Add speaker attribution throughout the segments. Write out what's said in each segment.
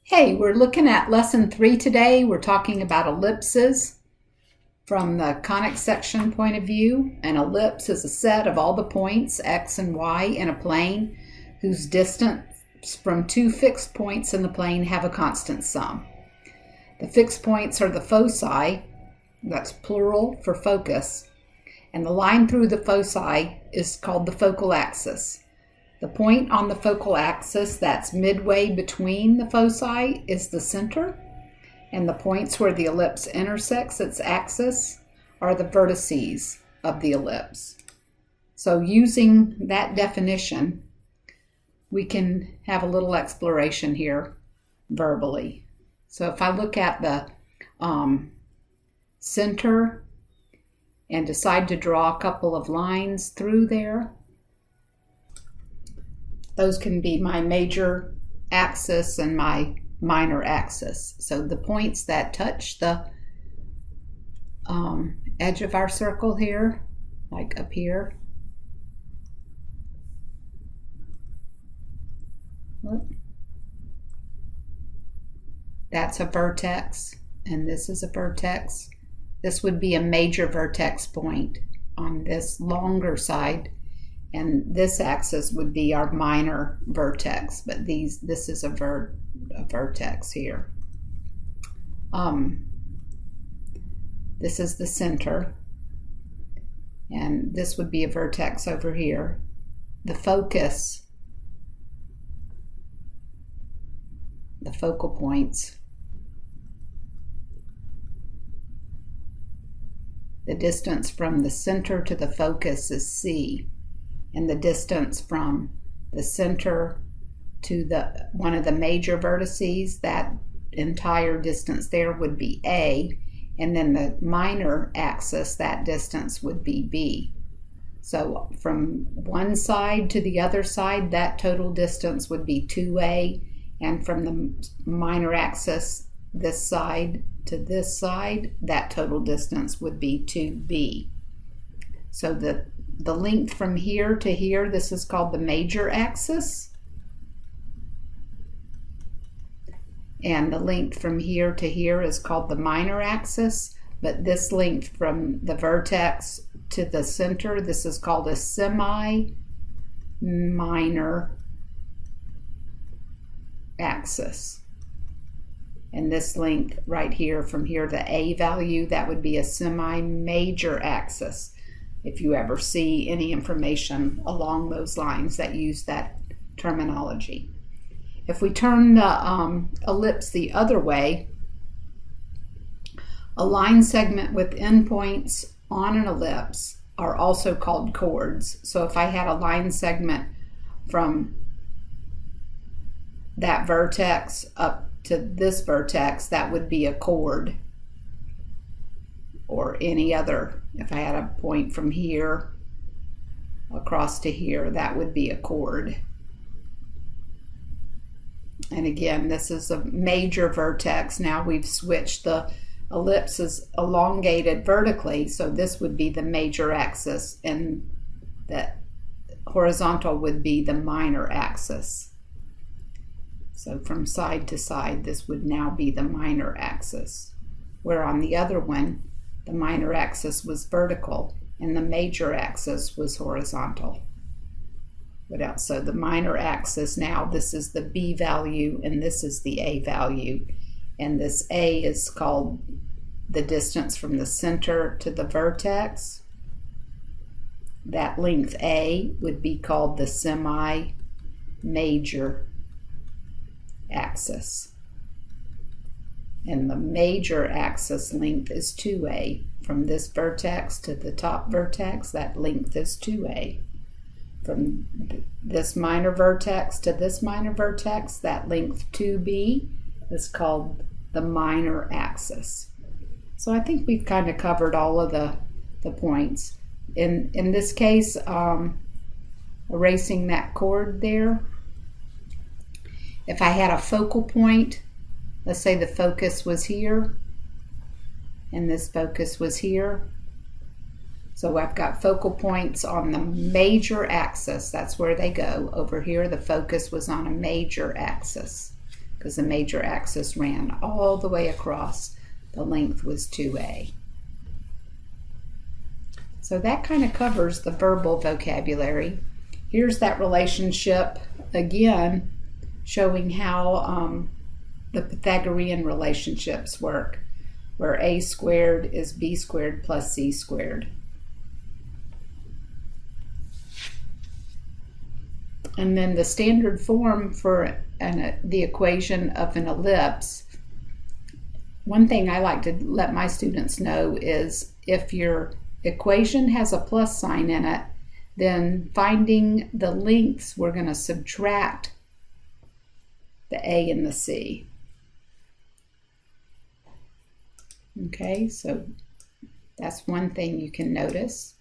Speaker 1: Hey, we're looking at lesson 3 today. We're talking about ellipses from the conic section point of view. An ellipse is a set of all the points, x and y, in a plane whose distance from two fixed points in the plane have a constant sum. The fixed points are the foci, that's plural for focus, and the line through the foci is called the focal axis. The point on the focal axis that's midway between the foci is the center, and the points where the ellipse intersects its axis are the vertices of the ellipse. So using that definition, we can have a little exploration here verbally. So if I look at the center and decide to draw a couple of lines through there, those can be my major axis and my minor axis. So the points that touch the edge of our circle here, like up here, that's a vertex, and this is a vertex. This would be a major vertex point on this longer side, and this axis would be our minor vertex, but this is a vertex here. This is the center, and this would be a vertex over here. The focus, the focal points, the distance from the center to the focus is C, and the distance from the center to one of the major vertices, that entire distance there would be A, and then the minor axis, that distance would be B. So from one side to the other side, that total distance would be 2A, and from the minor axis, this side to this side, that total distance would be 2B. So the length from here to here, this is called the major axis. And the length from here to here is called the minor axis. But this length from the vertex to the center, this is called a semi-minor axis. And this length right here from here, the A value, that would be a semi-major axis. If you ever see any information along those lines that use that terminology. If we turn the ellipse the other way, a line segment with endpoints on an ellipse are also called chords. So if I had a line segment from that vertex up to this vertex, that would be a chord. Or any other, if I had a point from here across to here, that would be a chord. And again, this is a major vertex. Now we've switched, the ellipse is elongated vertically, so this would be the major axis, and the horizontal would be the minor axis. So from side to side, this would now be the minor axis, where on the other one, the minor axis was vertical and the major axis was horizontal. What else? So the minor axis now, this is the B value and this is the A value. And this A is called the distance from the center to the vertex. That length A would be called the semi-major axis. And the major axis length is 2A. From this vertex to the top vertex, that length is 2A. From this minor vertex to this minor vertex, that length 2B is called the minor axis. So I think we've kind of covered all of the points. In this case, erasing that chord there, if I had a focal point, let's say the focus was here, and this focus was here. So I've got focal points on the major axis. That's where they go. Over here, the focus was on a major axis. because the major axis ran all the way across. The length was 2a. So that kind of covers the verbal vocabulary. Here's that relationship again, showing how the Pythagorean relationships work, where a squared is b squared plus c squared. And then the standard form for the equation of an ellipse. One thing I like to let my students know is if your equation has a plus sign in it, then finding the lengths, we're going to subtract the a and the c. Okay, so that's one thing you can notice.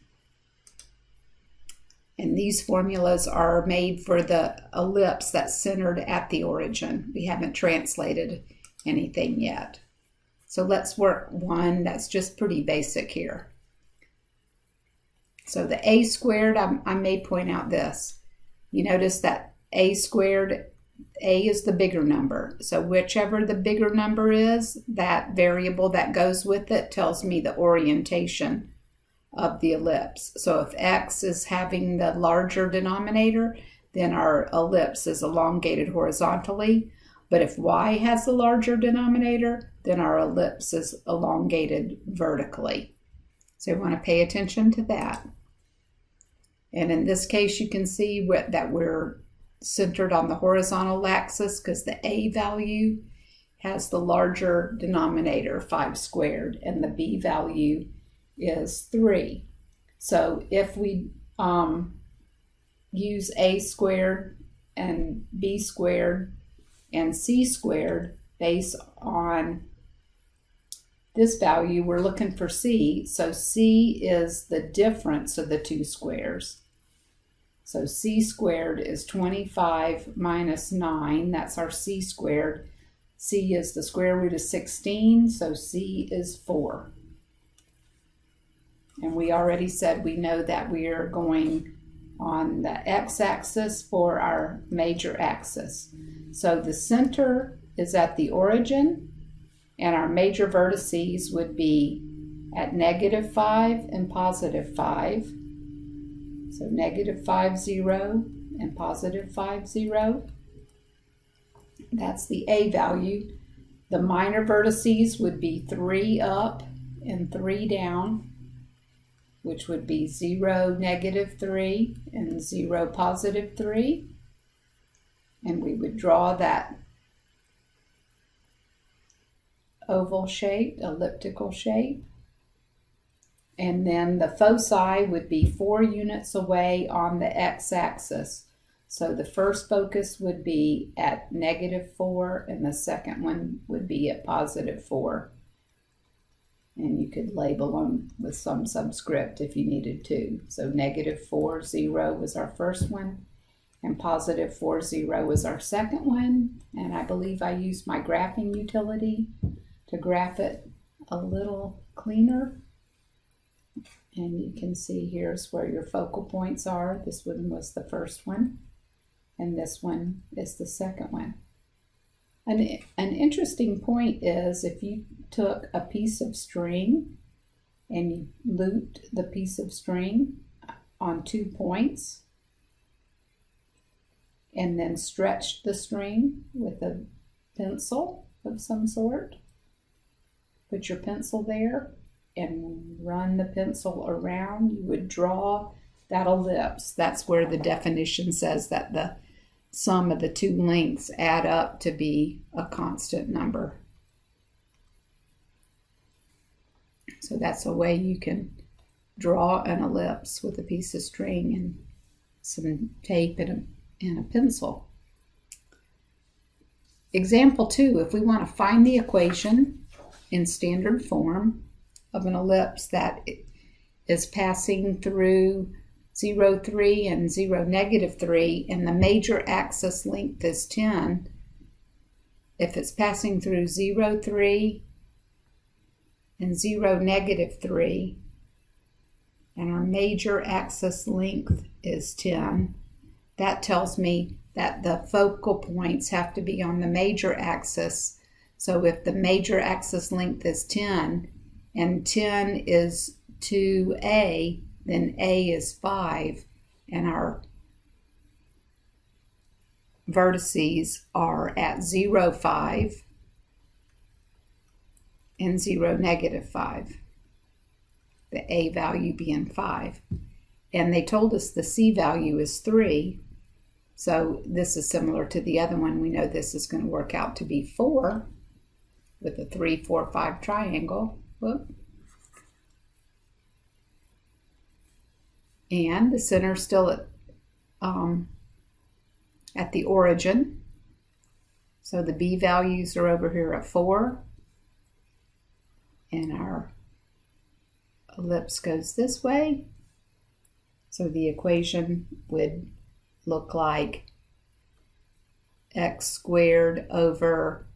Speaker 1: And these formulas are made for the ellipse that's centered at the origin. We haven't translated anything yet. So let's work one that's just pretty basic here. So the a squared, I may point out this. You notice that a squared, a is the bigger number. So whichever the bigger number is, that variable that goes with it tells me the orientation of the ellipse. So if x is having the larger denominator, then our ellipse is elongated horizontally. But if y has the larger denominator, then our ellipse is elongated vertically. So you want to pay attention to that. And in this case, you can see that we're centered on the horizontal axis because the a value has the larger denominator, 5 squared, and the b value is 3. So if we use a squared and b squared and c squared based on this value, we're looking for c. So c is the difference of the two squares. So c squared is 25 minus 9. That's our c squared. C is the square root of 16, so c is 4. And we already said we know that we are going on the x-axis for our major axis. So the center is at the origin, and our major vertices would be at -5 and +5. So -5, 0, and +5, 0. That's the a value. The minor vertices would be 3 up and 3 down, which would be 0, -3, and 0, +3. And we would draw that oval shape, elliptical shape. And then the foci would be 4 units away on the x-axis. So the first focus would be at -4, and the second one would be at +4. And you could label them with some subscript if you needed to. So -4, 0 was our first one, and +4, 0 was our second one. And I believe I used my graphing utility to graph it a little cleaner. And you can see here's where your focal points are. This one was the first one, and this one is the second one. An interesting point is if you took a piece of string and you looped the piece of string on 2 points and then stretched the string with a pencil of some sort, put your pencil there and run the pencil around, you would draw that ellipse. That's where the definition says that the sum of the two lengths add up to be a constant number. So that's a way you can draw an ellipse with a piece of string and some tape and a pencil. Example 2, if we want to find the equation in standard form of an ellipse that is passing through 0, 3 and 0, -3, and the major axis length is 10, if it's passing through 0, 3 and 0, -3, and our major axis length is 10, that tells me that the focal points have to be on the major axis. So if the major axis length is 10 and 10 is 2a, then a is 5, and our vertices are at 0, 5 and 0, -5, the a value being 5. And they told us the c value is 3, so this is similar to the other one. We know this is going to work out to be 4 with a 3, 4, 5 triangle. Whoop. And the center is still at the origin. So the b values are over here at 4. And our ellipse goes this way. So the equation would look like x squared over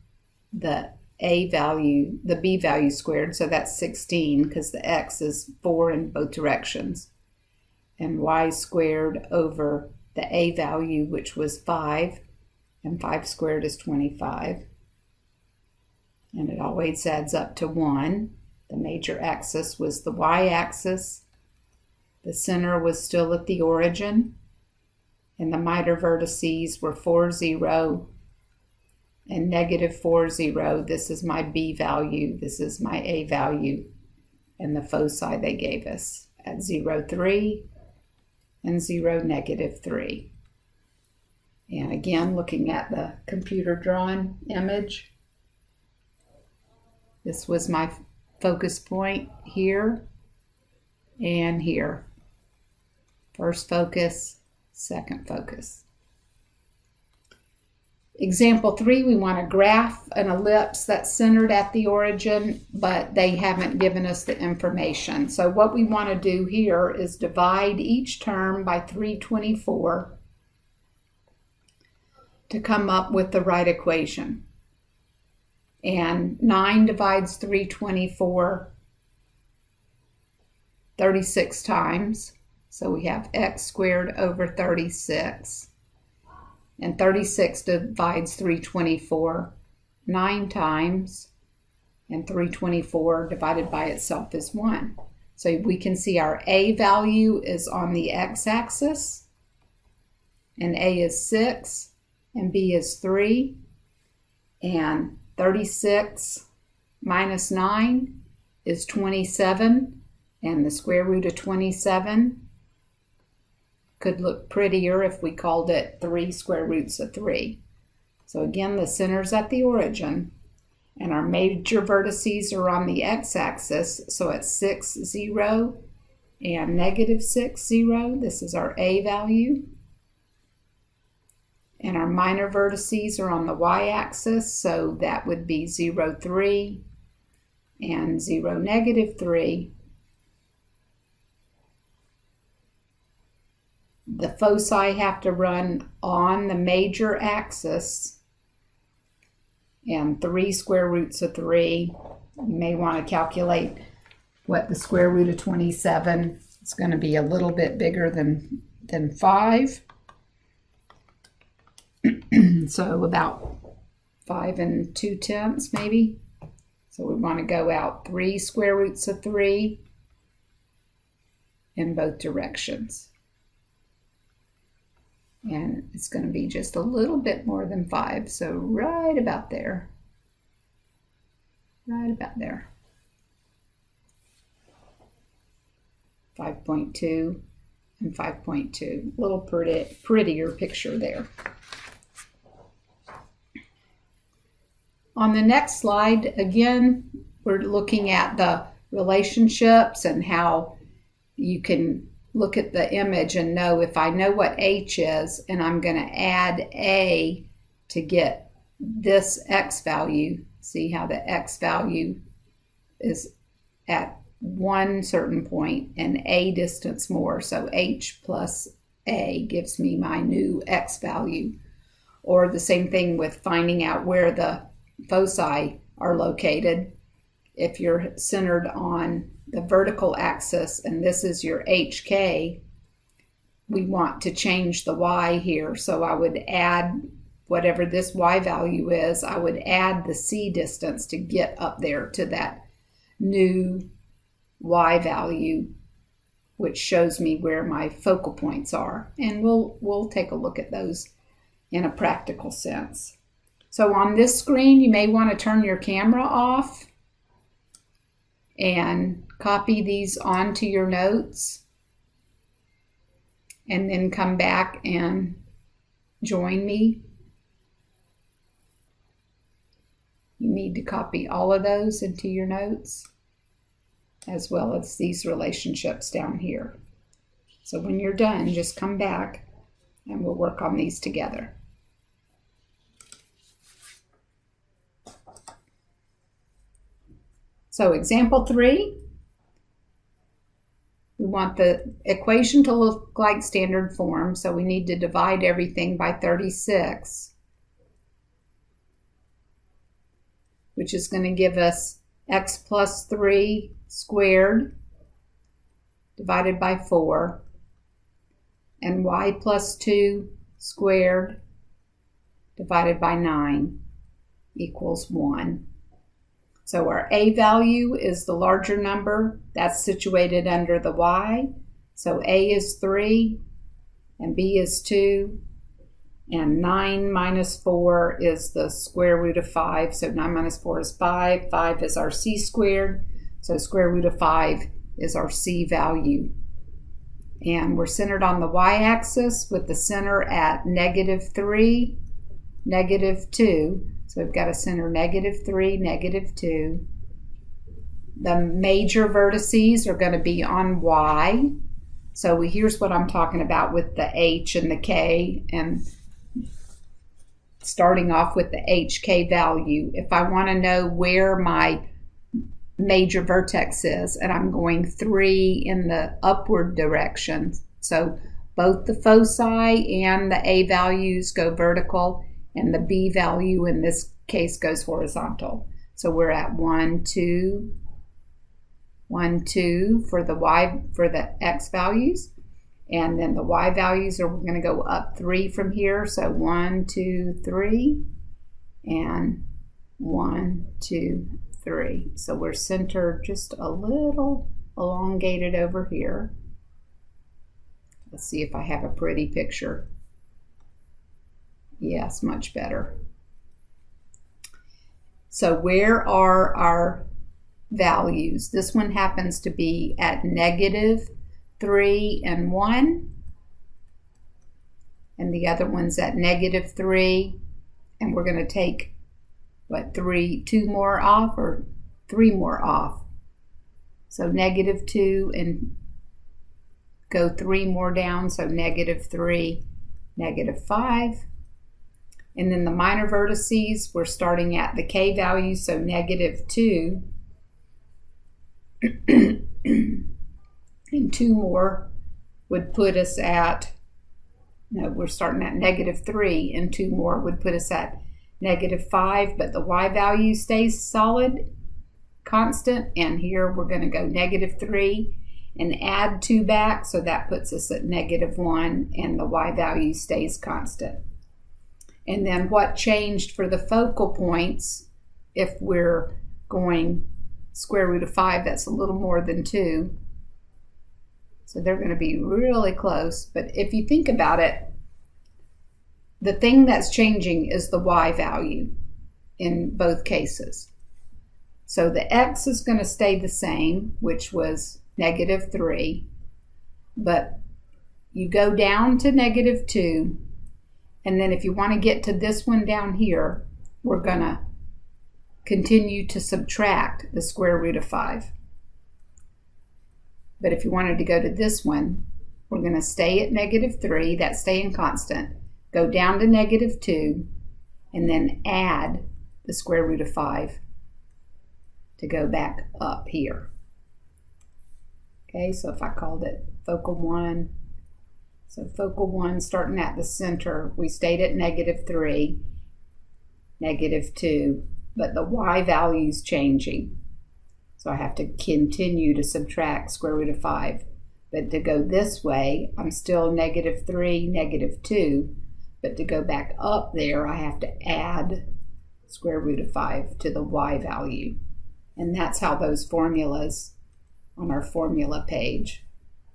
Speaker 1: the a value, the b value squared, so that's 16 because the x is 4 in both directions, and y squared over the a value, which was 5, and 5 squared is 25, and it always adds up to 1. The major axis was the y-axis, the center was still at the origin, and the minor vertices were 4, 0, and -4, 0. This is my b value, this is my a value, and the foci they gave us at 0, 3, and 0, -3. And again, looking at the computer drawn image, this was my focus point here and here. First focus, second focus. Example 3, we want to graph an ellipse that's centered at the origin, but they haven't given us the information. So what we want to do here is divide each term by 324 to come up with the right equation. And 9 divides 324 36 times. So we have x squared over 36. And 36 divides 324 9 times. And 324 divided by itself is 1. So we can see our a value is on the x-axis. And a is 6. And b is 3. And 36 minus 9 is 27. And the square root of 27 could look prettier if we called it 3 square roots of 3. So again, the center's at the origin, and our major vertices are on the x-axis, so it's 6, 0, and -6, 0. This is our a value. And our minor vertices are on the y-axis, so that would be 0, 3, and 0, -3. The foci have to run on the major axis, and 3 square roots of 3. You may want to calculate what the square root of 27. It's going to be a little bit bigger than 5. So about 5 2/10 maybe. So we want to go out 3 square roots of 3 in both directions. And it's going to be just a little bit more than 5, so right about there. Right about there. 5.2 and 5.2. A little prettier picture there. On the next slide, again, we're looking at the relationships and how you can look at the image and know if I know what h is and I'm going to add a to get this x value. See how the x value is at one certain point and a distance more. So h plus a gives me my new x value. Or the same thing with finding out where the foci are located. If you're centered on the vertical axis and this is your HK, we want to change the y here. So I would add whatever this y value is, I would add the c distance to get up there to that new y value, which shows me where my focal points are. And we'll take a look at those in a practical sense. So on this screen, you may want to turn your camera off and copy these onto your notes, and then come back and join me. You need to copy all of those into your notes, as well as these relationships down here. So when you're done, just come back and we'll work on these together. So example 3, we want the equation to look like standard form, so we need to divide everything by 36, which is going to give us x plus 3 squared divided by 4, and y plus 2 squared divided by 9 equals 1. So our a value is the larger number. That's situated under the y. So a is 3 and b is 2. And 9 minus 4 is the square root of 5. So 9 minus 4 is 5. 5 is our c squared. So square root of 5 is our c value. And we're centered on the y-axis with the center at -3, -2. So we've got a center -3, -2. The major vertices are going to be on y. So here's what I'm talking about with the h and the k, and starting off with the hk value. If I want to know where my major vertex is, and I'm going 3 in the upward direction, so both the foci and the a values go vertical, and the b value in this case goes horizontal. So we're at 1, 2, 1, 2 for the y, for the x values, and then the y values are going to go up 3 from here. So 1, 2, 3, and 1, 2, 3. So we're centered just a little elongated over here. Let's see if I have a pretty picture. Yes, much better. So where are our values? This one happens to be at -3 and 1. And the other one's at -3. And we're going to take, what, 2 more off, or 3 more off. So -2 and go 3 more down. So -3, -5. And then the minor vertices, we're starting at the k value, so -2. And 2 more would put us at, no, we're starting at -3, and 2 more would put us at -5, but the y value stays solid, constant, and here we're going to go -3 and add 2 back, so that puts us at -1, and the y value stays constant. And then what changed for the focal points, if we're going square root of 5, that's a little more than 2. So they're going to be really close. But if you think about it, the thing that's changing is the y value in both cases. So the x is going to stay the same, which was -3. But you go down to -2. And then if you want to get to this one down here, we're going to continue to subtract the square root of 5. But if you wanted to go to this one, we're going to stay at -3, that's staying constant, go down to -2, and then add the square root of 5 to go back up here. Okay, so if I called it focal 1, so focal 1 starting at the center, we stayed at -3, -2, but the y value is changing. So I have to continue to subtract square root of 5 But to go this way, I'm still -3, -2. But to go back up there, I have to add square root of 5 to the y value. And that's how those formulas on our formula page.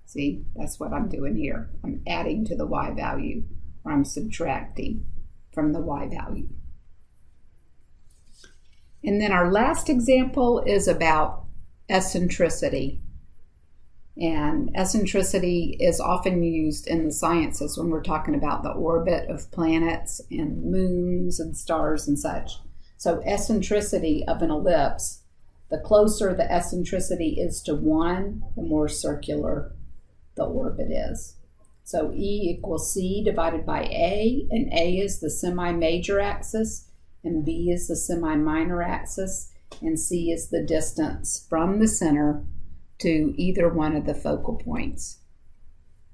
Speaker 1: See, that's what I'm doing here. I'm adding to the y value, or I'm subtracting from the y value. And then our last example is about eccentricity. And eccentricity is often used in the sciences when we're talking about the orbit of planets and moons and stars and such. So eccentricity of an ellipse, the closer the eccentricity is to 1, the more circular the orbit is. So E equals C divided by A, and A is the semi-major axis, and B is the semi-minor axis, and C is the distance from the center to either one of the focal points.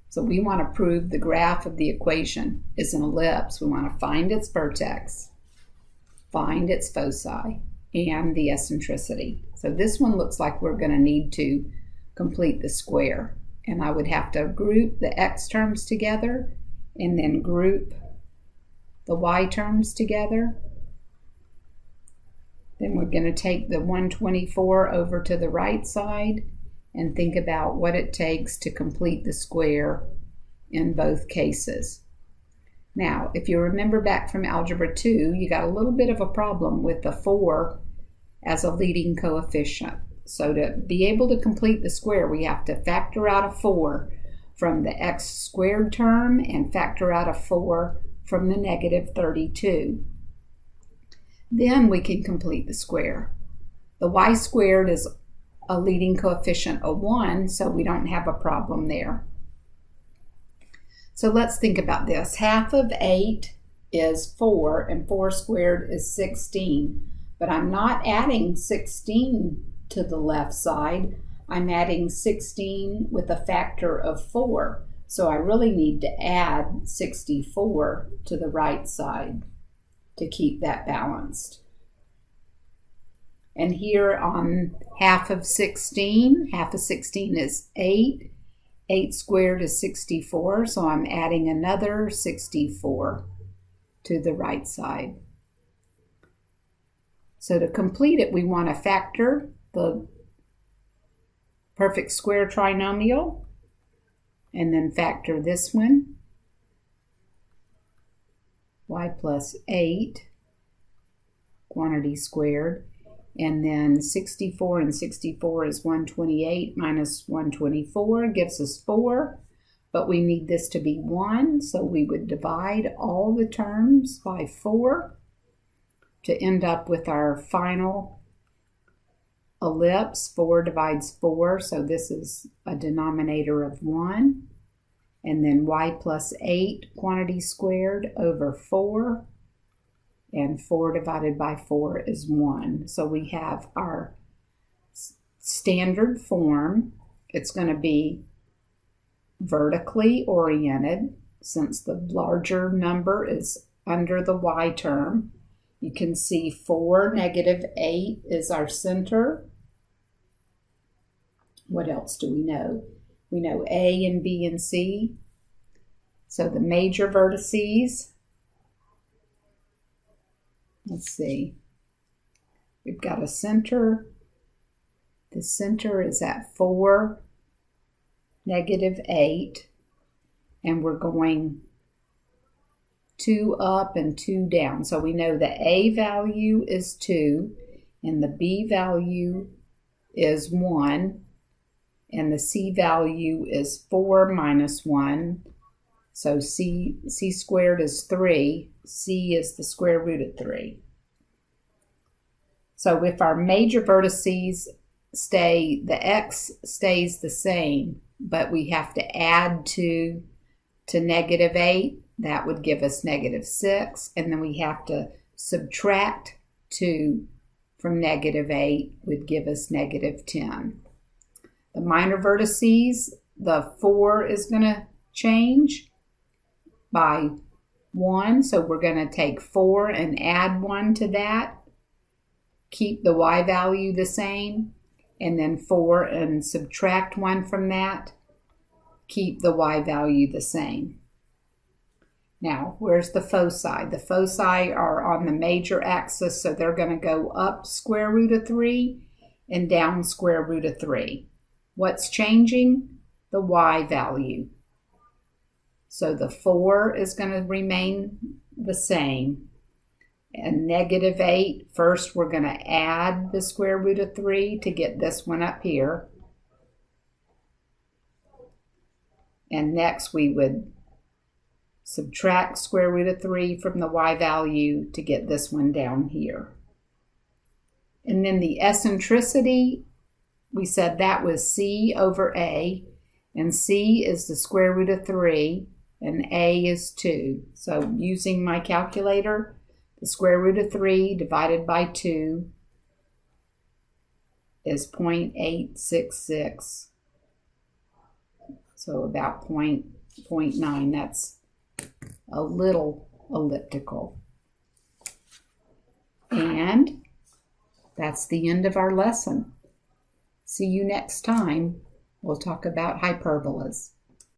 Speaker 1: So we want to prove the graph of the equation is an ellipse. We want to find its vertex, find its foci, and the eccentricity. So this one looks like we're going to need to complete the square. And I would have to group the x terms together and then group the y terms together. Then we're going to take the 124 over to the right side and think about what it takes to complete the square in both cases. Now, if you remember back from Algebra 2, you got a little bit of a problem with the 4 as a leading coefficient. So to be able to complete the square, we have to factor out a 4 from the x squared term and factor out a 4 from the -32. Then we can complete the square. The y squared is a leading coefficient of 1, so we don't have a problem there. So let's think about this. Half of 8 is 4, and 4 squared is 16. But I'm not adding 16 to the left side. I'm adding 16 with a factor of 4. So I really need to add 64 to the right side to keep that balanced. And here on half of 16 is 8. 8 squared is 64, so I'm adding another 64 to the right side. So to complete it, we want to factor the perfect square trinomial and then factor this one, y plus 8 quantity squared, and then 64 and 64 is 128 minus 124 gives us 4, but we need this to be 1, so we would divide all the terms by 4 to end up with our final ellipse. 4 divides 4, so this is a denominator of 1. And then y plus 8 quantity squared over 4. And 4 divided by 4 is 1. So we have our standard form. It's going to be vertically oriented since the larger number is under the y term. You can see 4, -8 is our center. What else do we know? We know A and B and C. So the major vertices, let's see, we've got a center. The center is at 4, -8, and we're going 2 up and 2 down. So we know the A value is 2, and the B value is 1, and the C value is 4 minus 1. So C squared is 3. C is the square root of 3. So if our major vertices stay, the x stays the same, but we have to add 2 to -8, that would give us -6, and then we have to subtract 2 from -8 would give us -10. The minor vertices, the 4 is going to change by 1, so we're going to take 4 and add 1 to that, keep the y value the same, and then 4 and subtract 1 from that, keep the y value the same. Now, where's the foci? The foci are on the major axis, so they're going to go up square root of 3 and down square root of 3. What's changing? The y value. So the 4 is going to remain the same. And -8, first we're going to add the square root of 3 to get this one up here. And next we would subtract square root of 3 from the y value to get this one down here. And then the eccentricity, we said that was c over a, and c is the square root of 3, and a is 2. So using my calculator, the square root of 3 divided by 2 is 0.866. So about 0.9. That's a little elliptical. And that's the end of our lesson. See you next time. We'll talk about hyperbolas.